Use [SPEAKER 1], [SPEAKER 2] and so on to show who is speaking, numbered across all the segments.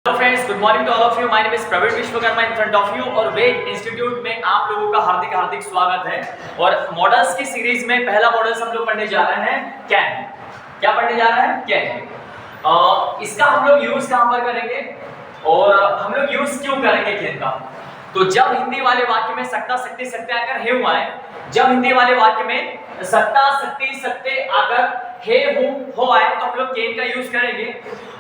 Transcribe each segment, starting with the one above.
[SPEAKER 1] Hello friends, good morning to all of you. My name is Praveen Vishwakarma in front of you और वेट institute में आप लोगों का हार्दिक हार्दिक स्वागत है। और मॉडल्स की सीरीज में पहला मॉडल्स हम लोग पढ़ने जा रहे हैं कैन। क्या पढ़ने जा रहे हैं? कैन। इसका हम लोग यूज कहां पर करेंगे और हम लोग यूज क्यों करेंगे कैन का? तो जब हिंदी वाले वाक्य में सत्ता शक्ति सत्य आकर हे हुआ है, जब हिंदी वाले वाक्य में सत्ता शक्ति सत्य आकर हे हो आए तो हम लोग कैन का यूज करेंगे।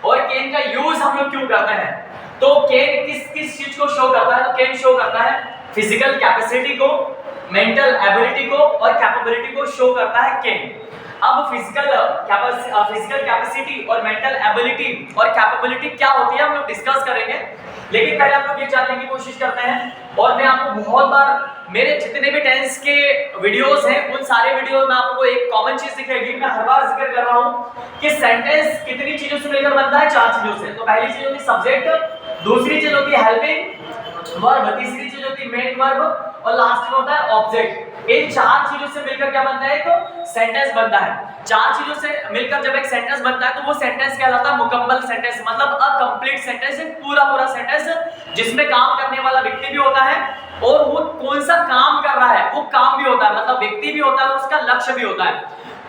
[SPEAKER 1] और कैन का यूज हम लोग क्यों करते हैं? तो कैन किस चीज को शो करता है? तो कैन शो करता है फिजिकल कैपेसिटी को, मेंटल एबिलिटी को और कैपेबिलिटी को शो करता है कैन। अब फिजिकल कैपेसिटी और मेंटल एबिलिटी और कैपेबिलिटी क्या होती है हम लोग डिस्कस करेंगे, लेकिन पहले हम लोग ये जानने की कोशिश करते हैं। और मैं आपको बहुत बार मेरे जितने भी टेंस के वीडियोस हैं उन सारे वीडियो में आपको एक कॉमन चीज दिखेगी। मैं हर बार जिक्र कर रहा हूं कि सेंटेंस कितनी चीजों से मिलकर बनता है? 4 चीजों से। तो पहली चीज होती है सब्जेक्ट, दूसरी चीज होती है हेल्पिंग वर्ब, तीसरी चीज होती है मेन वर्ब और लास्ट में होता है ऑब्जेक्ट। इन 4 चीजों से मिलकर क्या बनता है? एक सेंटेंस बनता है। 4 चीजों से मिलकर जब एक सेंटेंस बनता है तो वो सेंटेंस कहलाता है मुकम्मल सेंटेंस, मतलब अ कंप्लीट सेंटेंस, एक पूरा सेंटेंस जिसमें काम करने वाला व्यक्ति भी होता है और वो कौन सा काम कर रहा है वो काम भी होता है, मतलब व्यक्ति भी होता है, उसका लक्ष्य भी होता है,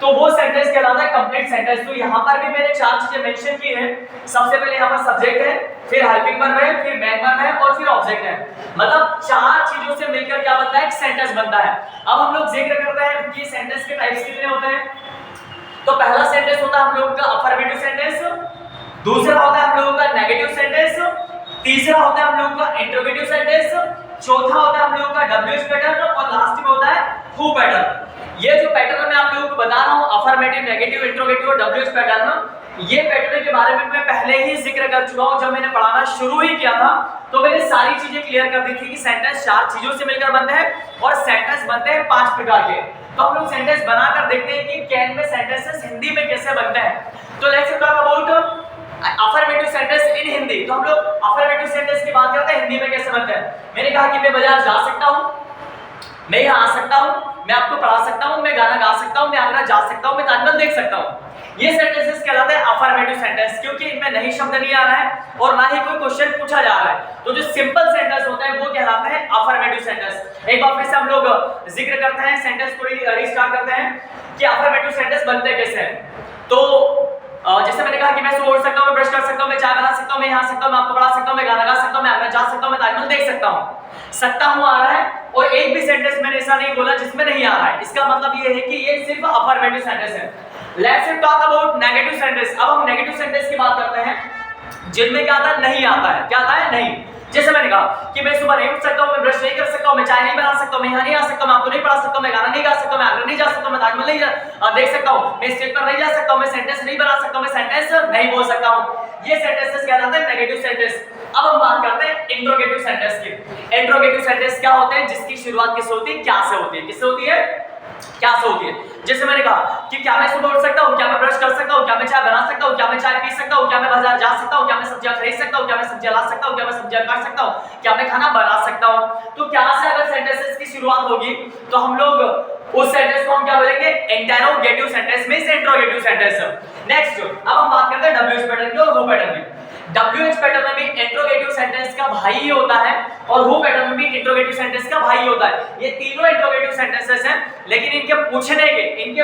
[SPEAKER 1] तो वो सेंटेंस कहलाता है कंप्लीट सेंटेंस। तो यहाँ पर भी मैंने 4 चीजें मेंशन की हैं। सबसे पहले यहाँ पर सब्जेक्ट है, फिर हेल्पिंग वर्ब है, फिर मेन वर्ब है और फिर ऑब्जेक्ट है। मतलब 4 चीजों से मिलकर क्या बनता है? एक सेंटेंस बनता है। अब हम लोग जिक्र करते हैं कि सेंटेंस के टाइप्स कितने होते हैं। तो पहला सेंटेंस होता है हम लोगों का अफर्मेटिव सेंटेंस, दूसरा होता है हम लोगों का नेगेटिव सेंटेंस, तीसरा होता है हम लोगों का इंट्रोगेटिव सेंटेंस, चौथा होता है हम लोगों का डब्ल्यूएच पैटर्न और लास्ट में होता है हु पैटर्न। ये जो पैटर्न मैं आप लोगों को बता रहा हूं, अफर्मेटिव, नेगेटिव, इंट्रोगेटिव और डब्ल्यूएच पैटर्न, ये पैटर्न के बारे में मैं पहले ही जिक्र कर चुका हूं। जब मैंने पढ़ाना शुरू ही किया था तो मैंने सारी चीजें क्लियर कर दी थी कि सेंटेंस 4 चीजों से मिलकर बनते हैं और सेंटेंस बनते हैं 5 प्रकार के। तो हम लोग सेंटेंस बनाकर देखते हैं कि कैन में सेंटेंसेस हिंदी में कैसे बनते हैं। तो let's talk about affirmative sentence in Hindi. तो हम लोग अफर्मेटिव सेंटेंस की बात करते हैं हिंदी में कैसे बनते हैं। मैंने कहा कि मैं बाजार जा सकता हूं, मैं यहाँ आ सकता हूं, मैं आपको पढ़ा सकता हूं, मैं गाना गा सकता हूं, मैं आगरा जा सकता हूं, मैं ताजमहल देख सकता हूं। ये सेंटेंसेस कहलाते हैं अफर्मेटिव सेंटेंस, क्योंकि इनमें नई शब्द नहीं आ रहा है और ना ही कोई क्वेश्चन पूछा जा रहा है। तो जो सिंपल सेंटेंस होते हैं वो कहलाते हैं अफर्मेटिव सेंटेंस। एक बार फिर से हम लोग जिक्र करते हैं, सेंटेंस को रीस्टार्ट करते हैं कि अफर्मेटिव सेंटेंस बनते कैसे हैं। तो जैसे मैंने कहा कि मैं सुबह उठ सकता हूं, मैं ब्रश कर सकता हूं, मैं चाय बना सकता हूं, मैं यहाँ सकता हूं, मैं आपको पढ़ा सकता हूं, मैं गाना गा सकता हूं, मैं आगरा जा सकता हूं, मैं ताजमहल देख सकता हूं आ रहा है। और एक भी सेंटेंस मैंने ऐसा नहीं बोला जिसमें नहीं आ रहा है। इसका मतलब ये है कि ये सिर्फ अफर्मेटिव सेंटेंस है। Let's talk about negative sentence. अब हम नेगेटिव सेंटेंस की बात करते हैं जिनमें क्या आता है? नहीं आता है। क्या आता है? नहीं। जैसे मैंने कहा कि मैं सुबह नहीं उठ सकता हूं, मैं ब्रश नहीं कर सकता हूं, मैं चाय नहीं बना सकता हूं, मैं यहाँ नहीं आ सकता हूं, मैं आपको नहीं पढ़ा सकता हूं, मैं गाना नहीं गा सकता हूं, मैं आगरा नहीं जा सकता हूं, मैं ताजमहल नहीं देख सकता हूं, मैं स्टेज पर नहीं जा सकता हूं, मैं सेंटेंस नहीं बना सकता हूं, मैं सेंटेंस नहीं बोल सकता हूं। ये सेंटेंसेस कहलाते हैं नेगेटिव सेंटेंस। अब हम बात करते हैं इंट्रोगेटिव सेंटेंस की। इंट्रोगेटिव सेंटेंस क्या होते हैं? जिसकी शुरुआत किससे होती है? क्या से होती है? किससे होती है? क्या से होती है? जैसे मैंने कहा कि क्या मैं सुबह उठ सकता हूं, क्या मैं ब्रश कर सकता हूं, क्या मैं चाय बना सकता हूं, क्या मैं चाय पी सकता हूं, क्या मैं बाजार जा सकता हूं, क्या मैं सब्जियां खरीद सकता हूं, क्या मैं सब्जियां ला सकता हूं, क्या मैं सब्जियां काट सकता हूं, क्या मैं खाना बना सकता हूं। तो क्या से अगर सेंटेंसेस की शुरुआत होगी तो हम लोग उस सेंटेंस को हम क्या बोलेंगे? इंटरोगेटिव सेंटेंस में से इंट्रोगेटिव सेंटेंस। नेक्स्ट अब हम बात करते हैं डब्ल्यूएच पैटर्न की और हु पैटर्न की। डब्ल्यूएच पैटर्न में भी इंट्रोगेटिव सेंटेंस का भाई ही होता है और हु पैटर्न में भी इंट्रोगेटिव सेंटेंस का भाई होता है। ये तीनों इंट्रोगेटिव सेंटेंसेस हैं, लेकिन इनके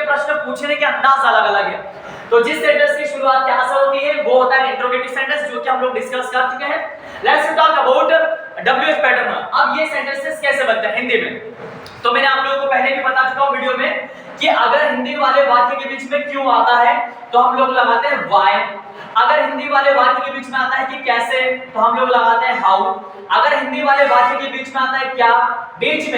[SPEAKER 1] प्रश्न पूछने के अंदाज अलग-अलग है। तो जिस सेंटेंस की शुरुआत क्या से होती है वो होता है इंट्रोगेटिव सेंटेंस, जो कि हम लोग डिस्कस कर चुके हैं। Let's talk about WH pattern. अब ये सेंटेंसेस कैसे बनते हैं हिंदी में? तो मैंने आप लोगों को पहले भी बता चुका हूं वीडियो में कि अगर हिंदी वाले वाक्य के बीच में क्यों आता है तो हम लोग लगाते हैं व्हाई। अगर हिंदी वाले वाक्य के बीच में आता है कि कैसे तो हम लोग लगाते हैं हाउ। अगर हिंदी वाले वाक्य के बीच में आता है क्या, बीच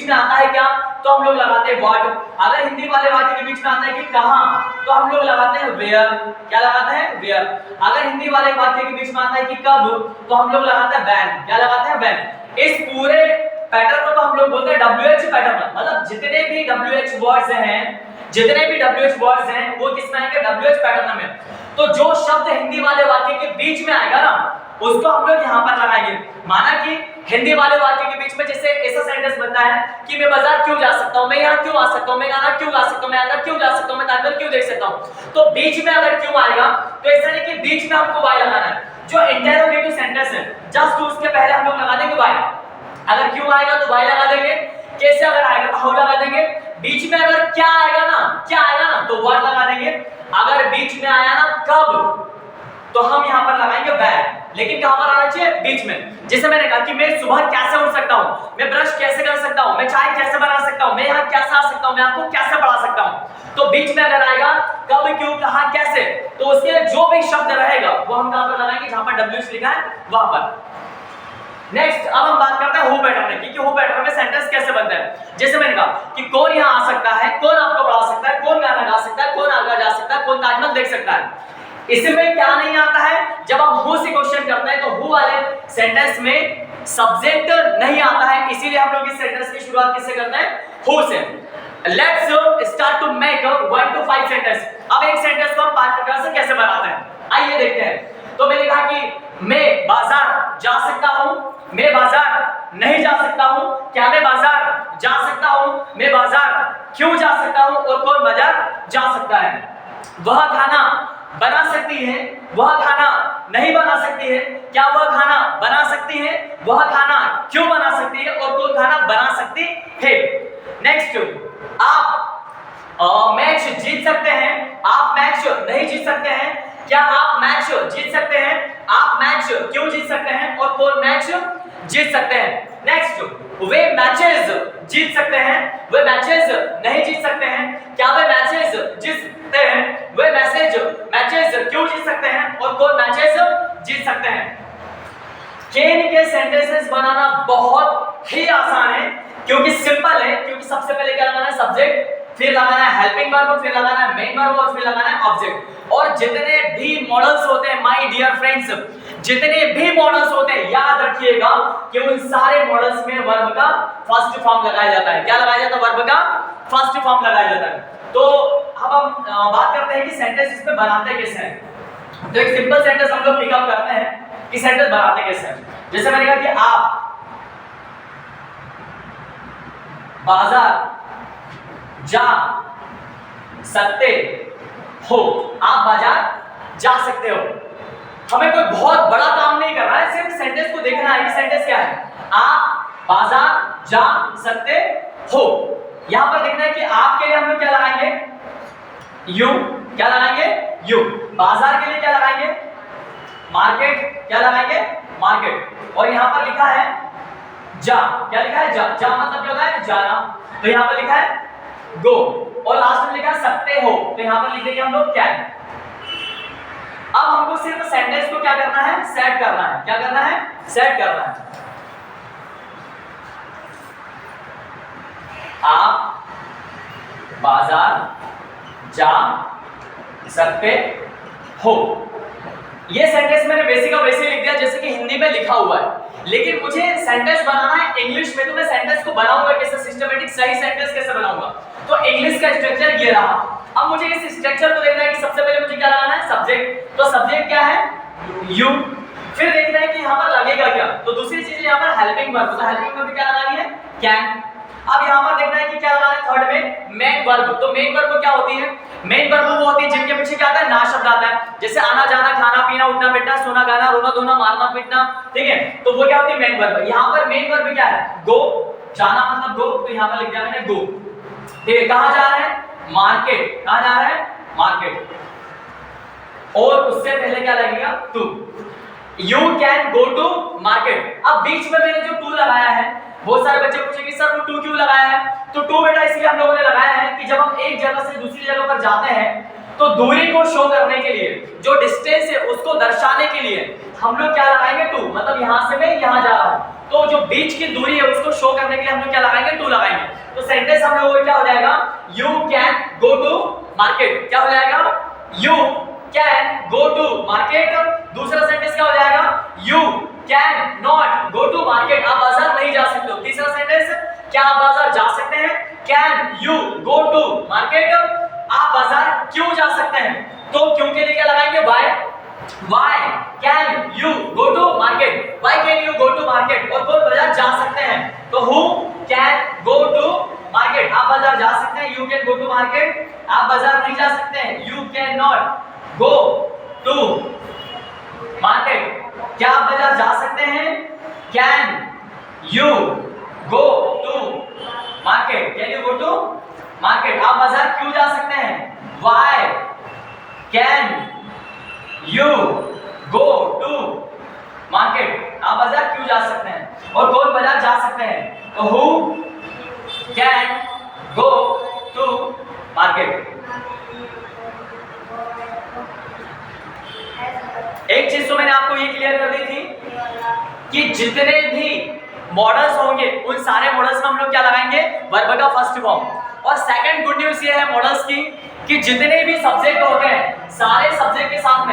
[SPEAKER 1] में आता है क्या तो हम लोग लगाते हैं व्हाट। अगर हिंदी वाले वाक्य के बीच में आता है कि कहां तो हम लोग लगाते हैं वेयर। क्या लगाते हैं? वेयर। अगर हिंदी वाले वाक्य के बीच में आता है कि कब तो हम लोग लगाते हैं व्हेन। क्या लगाते हैं? व्हेन। इस पूरे पैटर्न को तो हम लोग बोलते हैं डब्ल्यूएच पैटर्न। मतलब जितने भी डब्ल्यूएच वर्ड्स हैं वो किसमें आएंगे? डब्ल्यूएच पैटर्न में। तो जो शब्द हिंदी वाले वाक्य के बीच में आएगा ना उसको हम लोग यहाँ पर लगाएंगे। माना कि हिंदी वाले वाक्य के बीच में जैसे ऐसा सेंटेंस बनता है कि मैं बाजार क्यों जा सकता हूँ, मैं यहाँ क्यों आ सकता हूँ, मैं गाना क्यों गा सकता हूँ, मैं आगरा क्यों जा सकता हूँ, मैं ताजमहल क्यों देख सकता हूँ। तो बीच में अगर क्यों आएगा तो ऐसा नहीं कि बीच में हमको वाई लगाना है। जो इंटरोगेटिव सेंटेंस है, जस्ट उसके पहले हम लोग लगा देंगे वाई। अगर क्यों आएगा तो वाई लगा देंगे, कैसे अगर आएगा तो हाउ लगा देंगे, बीच में अगर क्या आएगा ना तो व्हाट लगा देंगे, अगर बीच में आया ना कब तो हम यहाँ पर लगाएंगे वेयर। लेकिन कहां पर आना चाहिए, बीच में। जैसे मैंने कहा कि मैं सुबह कैसे उठ सकता हूं, मैं ब्रश कैसे कर सकता हूं, मैं चाय कैसे बना सकता हूं, मैं यहाँ कैसे आ सकता हूं, मैं आपको कैसे पढ़ा सकता हूं, तो बीच में अगर आएगा कब क्यों कहां कैसे तो उसके जो भी शब्द रहेगा वो हम कहां पर लगाएंगे, जहां पर डब्ल्यू लिखा है वहां पर। नेक्स्ट अब हम बात करते हैं हु पैटर्न में, क्योंकि हु पैटर्न में सेंटेंस कैसे बनता है। जैसे मैंने कहा कि कौन यहाँ आ सकता है, कौन आपको पढ़ा सकता है, कौन गाना गा सकता है, कौन आगे जा सकता है, कौन ताजमहल देख सकता है। इसमें क्या नहीं आता है, जब आप हु से क्वेश्चन करते हैं तो हु वाले सेंटेंस में सब्जेक्ट नहीं आता है, इसीलिए हम लोग इस सेंटेंस की शुरुआत किससे करते हैं, हु से। Let's start to make 1 to 5 sentence. अब एक सेंटेंस को हम 5 प्रकार से कैसे बनाते हैं, आइए देखते हैं। तो मैंने कहा कि मैं बाजार जा सकता हूं, मैं बाजार नहीं जा सकता हूं, क्या मैं बाजार जा सकता हूं, मैं बाजार क्यों जा सकता हूं और कौन बाजार जा सकता है। वह खाना बना सकती है, वह खाना नहीं बना सकती है, क्या वह खाना बना सकती है, वह खाना क्यों बना सकती है और कौन खाना बना सकती है। नेक्स्ट, आप मैच जीत सकते हैं, आप मैच नहीं जीत सकते हैं, क्या आप मैच जीत सकते हैं, आप मैच क्यों जीत सकते हैं और कौन मैच जीत सकते हैं। नेक्स्ट, वे मैचेस जीत सकते हैं, वे मैचेस नहीं जीत सकते हैं, क्या वे मैचेस जीतते हैं, वे मैचेस क्यों जीत सकते हैं और कौन मैचेस जीत सकते हैं। कैन के सेंटेंसेस बनाना बहुत ही आसान है, क्योंकि सिंपल है, क्योंकि सबसे पहले क्या लगाना है, सब्जेक्ट, फिर लगाना है हेल्पिंग वर्ब, फिर लगाना है मेन वर्ब और फिर लगाना है ऑब्जेक्ट। और जितने भी मॉडल्स होते हैं माय डियर फ्रेंड्स, जितने भी मॉडल्स होते हैं याद रखिएगा कि उन सारे मॉडल्स में वर्ब का फर्स्ट फॉर्म लगाया जाता है। क्या लगाया जाता है, वर्ब का फर्स्ट फॉर्म लगाया जाता है। तो अब हम बात करते हैं कि सेंटेंस इसमें बनाते कैसे हैं। तो एक सिंपल सेंटेंस हम लोग पिकअप करते हैं कि सेंटेंस बनाते कैसे हैं। जैसे मैंने कहा कि आप बाजार जा सकते हो, आप बाजार जा सकते हो। हमें कोई बहुत बड़ा काम नहीं करना है, सिर्फ सेंटेंस को देखना है कि सेंटेंस क्या है। आप बाजार जा सकते हो, यहां पर देखना है कि आप के लिए हम लोग क्या लगाएंगे, यू। क्या लगाएंगे, यू। बाजार के लिए क्या लगाएंगे, मार्केट। क्या लगाएंगे, मार्केट। और यहां पर लिखा है जा, क्या लिखा है, जा। जा मतलब क्या होता है, जाना, तो यहां पर लिखा है गो। और लास्ट में लिखा है सकते हो, तो यहां पर लिख देंगे हम लोग कैन। अब हमको सिर्फ सेंटेंस को क्या करना है, सेट करना है। क्या करना है, सेट करना है। आप बाजार जा सकते हो, ये सेंटेंस मैंने वैसे का वैसे लिख दिया जैसे कि हिंदी में लिखा हुआ है, लेकिन मुझे सेंटेंस बनाना है इंग्लिश में, तो मैं सेंटेंस को बनाऊंगा कैसे, सिस्टमैटिक सही सेंटेंस कैसे बनाऊंगा। तो इंग्लिश का स्ट्रक्चर ये रहा। अब मुझे इस स्ट्रक्चर को देखना है कि सबसे पहले मुझे क्या लगाना है, सब्जेक्ट। तो सब्जेक्ट क्या है, यू। फिर देखना है कि यहां पर लगेगा क्या, तो दूसरी चीज यहां पर हेल्पिंग वर्ब, तो हेल्पिंग वर्ब क्या लगानी है, कैन। अब यहां पर देखना है कि क्या लगाना है, थर्ड में मेन वर्ब। तो मेन वर्ब क्या होती है, मेन वर्ब वो होती है जिनके पीछे क्या आता है, ना शब्द आता है। जैसे आना जाना, खाना पीना, उठना बैठना, सोना गाना, रोना धोना, मारना पीटना, ठीक है, तो वो क्या होती है, मेन वर्ब। यहां पर मेन वर्ब क्या है, गो, जाना मतलब गो, तो यहां पर लिख दिया मैंने गो। ठीक है, कहां जा रहे हैं, मार्केट। कहां जा रहे हैं, मार्केट। और उससे पहले क्या लगेगा, to. You can go to market. अब बीच में मैंने जो टू लगाया है, बहुत सारे बच्चे पूछेंगे सर वो टू क्यों लगाया है, तो टू बेटा इसलिए हम लोगों ने लगाया है कि जब हम एक जगह से दूसरी जगह पर जाते हैं तो दूरी को शो करने के लिए, जो डिस्टेंस है उसको दर्शाने के लिए हम लोग क्या लगाएंगे, टू। मतलब यहां से मैं यहां जा रहा हूं, तो जो बीच की दूरी है उसको शो करने के लिए हम लोग क्या लगाएंगे, टू लगाएंगे। तो सेंटेंस हम लोगों को क्या हो जाएगा, you can go to market. क्या हो जाएगा, you can go to market. दूसरा सेंटेंस क्या हो जाएगा, you can not go to market. आप बाजार नहीं जा सकते हो। तीसरा सेंटेंस, क्या आप बाजार जा सकते हैं, can you go to market. आप बाजार क्यों जा सकते हैं, तो क्यों के लिए क्या लगाएंगे, why. Why can you go to market, why can you go to market. और कौन बाजार जा सकते हैं, तो who can go to market. आप बाजार जा सकते हैं, you can go to market. आप बाजार नहीं जा सकते हैं, you can not go to market. क्या आप बाजार जा सकते हैं? Can you go to market? Can you go to market? आप बाजार क्यों जा सकते हैं? Why can you go to market? आप बाजार क्यों जा सकते हैं? और कौन बाजार जा सकते हैं? तो who can go to market? एक चीज तो मैंने आपको ये क्लियर कर दी थी कि जितने भी मॉडल्स होंगे उन सारे मॉडल्स में हम लोग क्या लगाएंगे? वर्ब का फर्स्ट फॉर्म। और सेकंड गुड न्यूज ये है मॉडल्स की कि जितने भी सब्जेक्ट होते हैं सारे सब्जेक्ट के साथ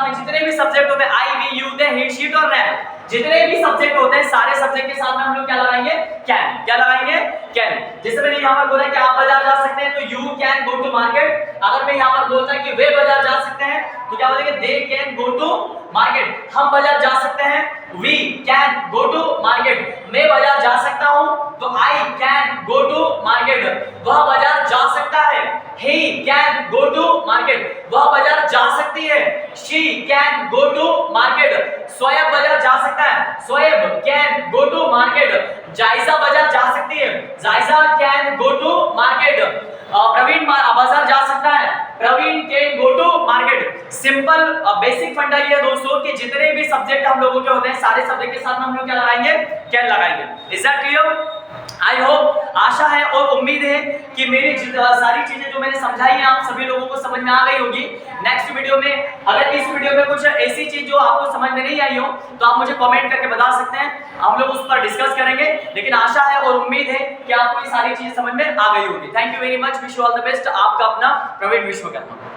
[SPEAKER 1] में जितने भी सब्जेक्ट होते हैं I we you they he she और रैम, जितने भी सब्जेक्ट होते हैं सारे सब्जेक्ट के साथ में हम लोग क्या लगाएंगे? कैन। क्या लगाएंगे? कैन। जैसे मैंने यहाँ पर बोला कि आप बाजार जा सकते हैं तो you can go to market. अगर मैं यहाँ पर बोलता कि वे बाजार जा सकते हैं तो क्या बोलेंगे? They can go to market. हम बाजार जा सकते हैं, we can go to market. मैं बाजार जा सकता हूं तो I can go to market. वह बाजार जा सकता है, he can go to market. वह बाजार जा सकती है, she can go to market. स्वयं बाजार जा सकता है, स्वयं कैन गो टू मार्केट। जायजा बाजार जा सकती है, जायजा can go to market. Praveen बाजार जा सकता है, Praveen can go to market. Simple basic फंडा ये है दोस्तों कि जितने भी सब्जेक्ट हम लोगों के होते हैं सारे सब्जेक्ट के साथ में हम लोग क्या लगाएंगे? कैन लगाएंगे। Is that clear? I hope, आशा है और उम्मीद है कि मेरी सारी चीजें जो मैंने समझाई हैं आप सभी लोगों को समझ में आ गई होगी। नेक्स्ट वीडियो में अगर इस वीडियो में कुछ ऐसी चीज जो आपको समझ में नहीं आई हो तो आप मुझे कमेंट करके बता सकते हैं, हम लोग उस पर डिस्कस करेंगे। लेकिन आशा है और उम्मीद है कि आपको ये सारी चीजें समझ में आ गई होगी। Thank you very much, wish you all the best. आपका अपना प्रवीण विश्वकर्मा।